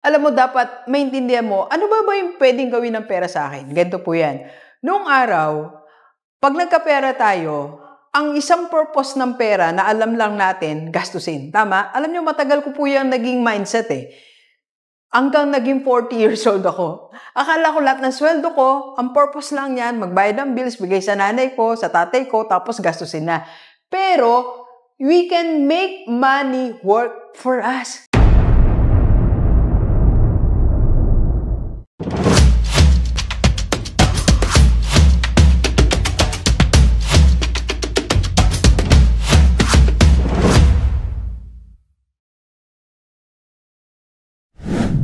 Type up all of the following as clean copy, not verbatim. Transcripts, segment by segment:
Alam mo, dapat maintindihan mo, ano ba yung pwedeng gawin ng pera sa akin? Ganito po yan. Noong araw, pag nagkapera tayo, ang isang purpose ng pera na alam lang natin, gastusin. Tama? Alam nyo, matagal ko po yung naging mindset eh. Hanggang naging 40 years old ako. Akala ko lahat ng sweldo ko, ang purpose lang yan, magbayad ng bills, bigay sa nanay ko, sa tatay ko, tapos gastusin na. Pero, we can make money work for us.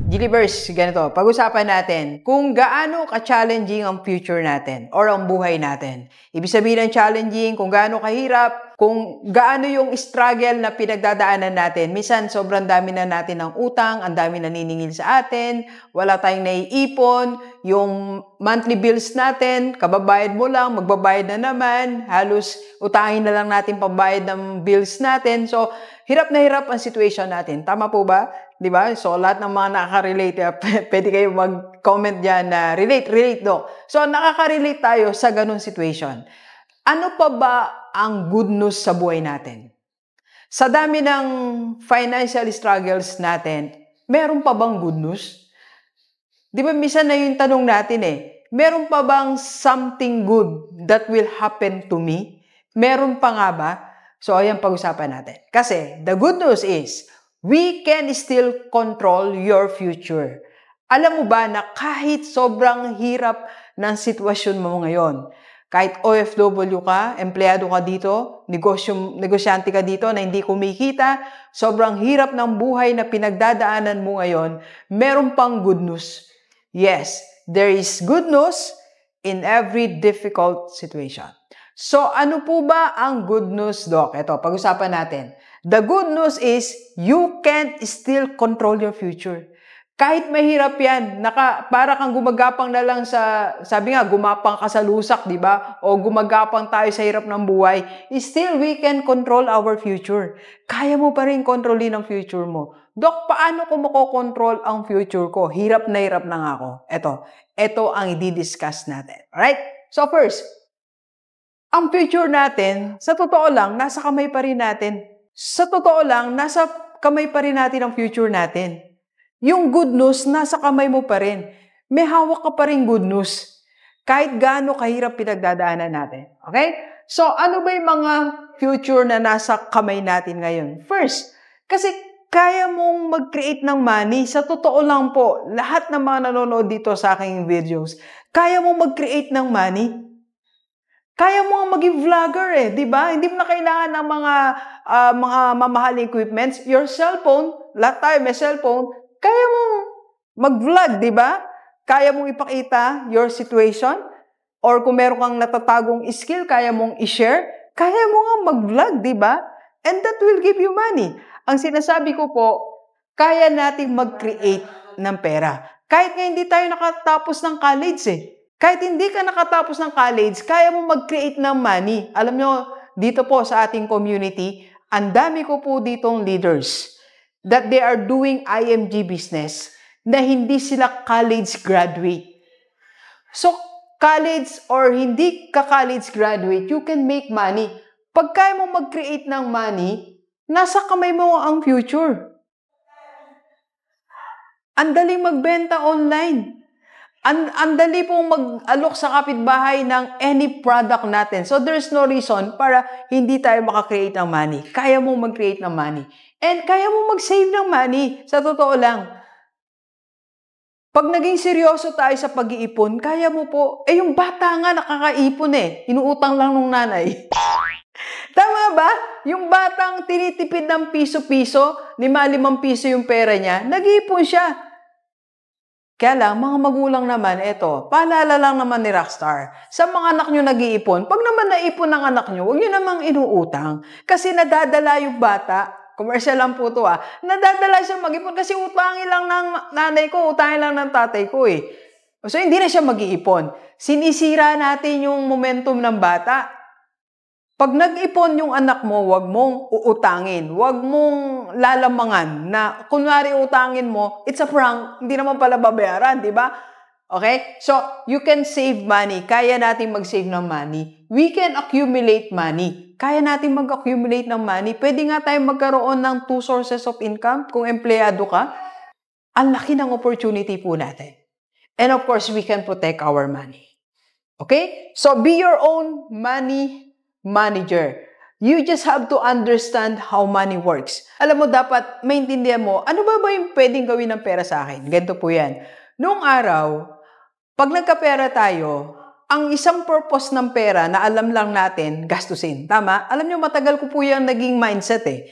Gilivers, ganito, pag-usapan natin kung gaano ka-challenging ang future natin or ang buhay natin. Ibig sabihin ng challenging, kung gaano kahirap, kung gaano yung struggle na pinagdadaanan natin. Minsan, sobrang dami na natin ng utang, ang dami naniningil sa atin, wala tayong naiipon, yung monthly bills natin, kababayad mo lang, magbabayad na naman, halos utangin na lang natin pambayad ng bills natin. So, hirap na hirap ang situation natin. Tama po ba? Di ba? So, lahat ng mga nakaka-relate, pwede kayo mag-comment dyan na relate do. So, nakaka-relate tayo sa ganun situation. Ano pa ba ang good news sa buhay natin? Sa dami ng financial struggles natin, meron pa bang good news? Di ba, minsan na yung tanong natin meron pa bang something good that will happen to me? Meron pa nga ba? So, ayan pag-usapan natin. Kasi, the good news is, we can still control your future. Alam mo ba na kahit sobrang hirap ng sitwasyon mo ngayon, kahit OFW ka, empleyado ka dito, negosyante ka dito na hindi kumikita, sobrang hirap ng buhay na pinagdadaanan mo ngayon, meron pang good news. Yes, there is good news in every difficult situation. So, ano po ba ang good news, Doc? Ito, pag-usapan natin. The good news is, you can still control your future. Kahit mahirap yan, para kang gumagapang na lang sabi nga, gumapang ka sa lusak, di ba? O gumagapang tayo sa hirap ng buhay, still we can control our future. Kaya mo pa rin kontrolin ang future mo. Dok, paano ko makokontrol ang future ko? Hirap na nga ako. Ito ang i-discuss natin. Alright? So first, ang future natin, sa totoo lang, nasa kamay pa rin natin. Sa totoo lang, nasa kamay pa rin natin ang future natin. Yung good news, nasa kamay mo pa rin. May hawak ka pa rin good news. Kahit gaano kahirap pinagdadaanan natin. Okay? So, ano ba yung mga future na nasa kamay natin ngayon? First, kasi kaya mong mag-create ng money. Sa totoo lang po, lahat ng mga nanonood dito sa aking videos, kaya mong mag-create ng money. Kaya mo nga maging vlogger di ba? Hindi mo na kailangan ng mga mamahaling equipments. Your cellphone, lahat tayo may cellphone, kaya mong mag-vlog, di ba? Kaya mong ipakita your situation, or kung meron kang natatagong skill, kaya mong i-share, kaya mo nga mag-vlog, di ba? And that will give you money. Ang sinasabi ko po, kaya nating mag-create ng pera. Kahit nga hindi tayo nakatapos ng college Kahit hindi ka nakatapos ng college, kaya mo mag-create ng money. Alam nyo, dito po sa ating community, ang dami ko po ditong leaders that they are doing IMG business na hindi sila college graduate. So, college or hindi ka college graduate, you can make money. Pag kaya mo mag-create ng money, nasa kamay mo ang future. Ang daling magbenta online. Ang dali pong mag-alok sa kapitbahay ng any product natin. So, there's no reason para hindi tayo makakreate ng money. Kaya mo mag-create ng money. And kaya mo mag-save ng money. Sa totoo lang. Pag naging seryoso tayo sa pag-iipon, kaya mo po, yung bata nga nakakaipon Inuutang lang nung nanay. Tama ba? Yung batang tinitipid ng piso-piso, 5 piso yung pera niya, nag-iipon siya. Kaya lang, mga magulang naman, paalala lang naman ni Rockstar. Sa mga anak nyo nag-iipon, pag naman naipon ng anak nyo, huwag nyo namang inuutang. Kasi nadadala yung bata, commercial lang po ito nadadala siya mag-ipon kasi utangin lang ng nanay ko, utangin lang ng tatay ko So, hindi na siya mag-iipon. Sinisira natin yung momentum ng bata. Pag nag-ipon yung anak mo, wag mong uutangin. Wag mong lalamangan na kunwari utangin mo, it's a prank, hindi naman pala babayaran, di ba? Okay? So, you can save money. Kaya natin mag-save ng money. We can accumulate money. Kaya natin mag-accumulate ng money. Pwede nga tayong magkaroon ng 2 sources of income kung empleyado ka. Ang laki ng opportunity po natin. And of course, we can protect our money. Okay? So, be your own money manager. You just have to understand how money works. Alam mo, dapat maintindihan mo, ano ba yung pwedeng gawin ng pera sa akin? Ganito po yan. Noong araw, pag nagkapera tayo, ang isang purpose ng pera na alam lang natin, gastusin. Tama? Alam nyo, matagal ko po yung naging mindset eh.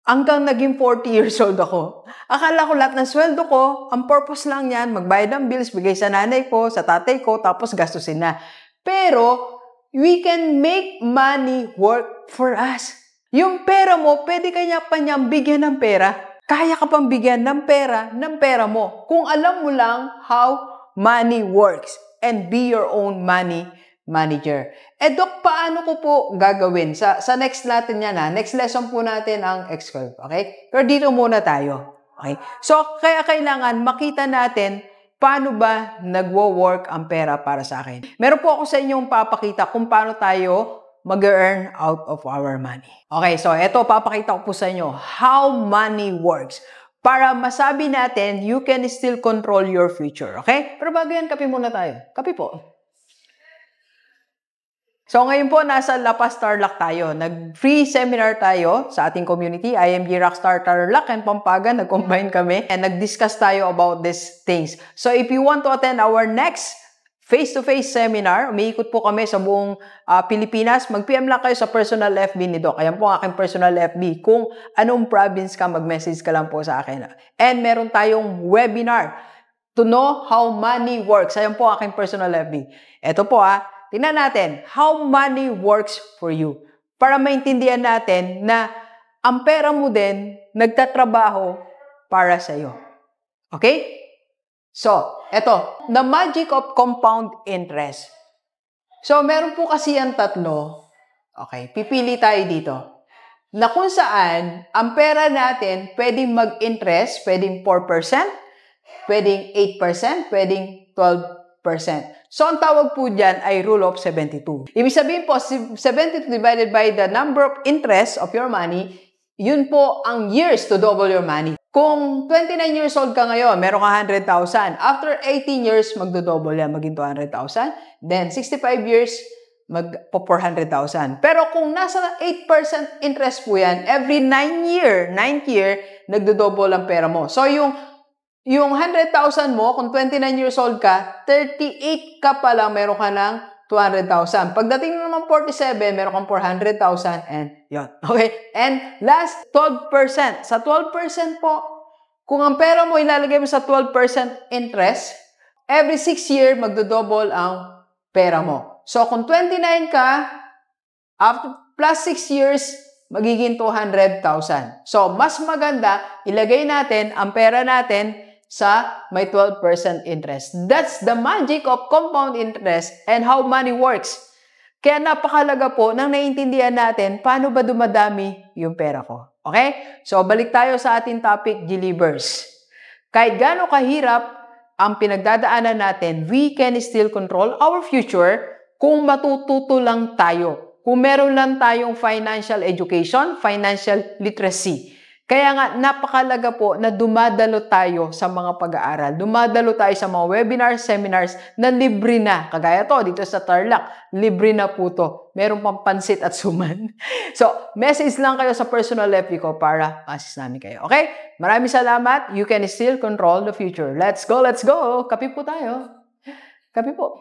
Hanggang naging 40 years old ako. Akala ko lahat ng sweldo ko, ang purpose lang yan, magbayad ng bills, bigay sa nanay ko, sa tatay ko, tapos gastusin na. Pero, we can make money work for us. Yung pera mo, pwede kanya pa niyang bigyan ng pera. Kaya ka pang bigyan ng pera mo. Kung alam mo lang how money works and be your own money manager. Dok, paano ko po gagawin? Sa next natin yan ha. Next lesson po natin ang X-curve. Okay? Pero dito muna tayo. Okay? So, kaya kailangan makita natin paano ba nagwo-work ang pera para sa akin. Meron po ako sa inyong papakita kung paano tayo mag-earn out of our money. Okay, so eto papakita ko po sa inyo how money works. Para masabi natin, you can still control your future. Okay? Pero bago yan, kape muna tayo. Kape po. So ngayon po, nasa La Paz Tarlac tayo. Nag-free seminar tayo sa ating community, IMG Rockstar Tarlac and Pampanga. Nag-combine kami and nag-discuss tayo about these things. So if you want to attend our next face-to-face seminar, umiikot po kami sa buong Pilipinas. Mag-PM lang kayo sa personal FB ni Doc. Ayan po ang aking personal FB. Kung anong province ka, mag-message ka lang po sa akin. And meron tayong webinar to know how money works. Ayan po ang aking personal FB. Ito po tingnan natin how money works for you. Para maintindihan natin na ang pera mo din nagtatrabaho para sa iyo. Okay? So, eto, the magic of compound interest. So, meron po kasi yan tatlo. Okay, pipili tayo dito. Na kung saan, ang pera natin pwedeng mag-interest, pwedeng 4%, pwedeng 8%, pwedeng 12%. So, ang tawag po dyan ay rule of 72. Ibig sabihin po, 72 divided by the number of interest of your money, yun po ang years to double your money. Kung 29 years old ka ngayon, meron ka 100,000. After 18 years, magdo-double yan, maging 200,000. Then, 65 years, mag-400,000. Pero kung nasa 8% interest po yan, every 9th year, nagdo-double ang pera mo. So, yung 100,000 mo, kung 29 years old ka, 38 ka pa lang, meron ka ng 200,000. Pagdating naman 47, meron kang 400,000 and yun. Okay? And last, 12%. Sa 12% po, kung ang pera mo ilalagay mo sa 12% interest, every 6 year, magdo-double ang pera mo. So, kung 29 ka, after plus 6 years, magiging 200,000. So, mas maganda, ilagay natin ang pera natin sa may 12% interest. That's the magic of compound interest and how money works. Kaya napakalaga po nang naiintindihan natin paano ba dumadami yung pera ko. Okay? So, balik tayo sa ating topic, G-Leavers. Kahit gaano kahirap ang pinagdadaanan natin, we can still control our future kung matututo lang tayo. Kung meron lang tayong financial education, financial literacy. Kaya nga, napakalaga po na dumadalo tayo sa mga pag-aaral. Dumadalo tayo sa mga webinars, seminars na libre na. Kagaya to, dito sa Tarlac, libre na po to. Meron pang pansit at suman. So, message lang kayo sa personal FB ko para assist namin kayo. Okay? Maraming salamat. You can still control the future. Let's go, let's go! Kape po tayo. Kape po.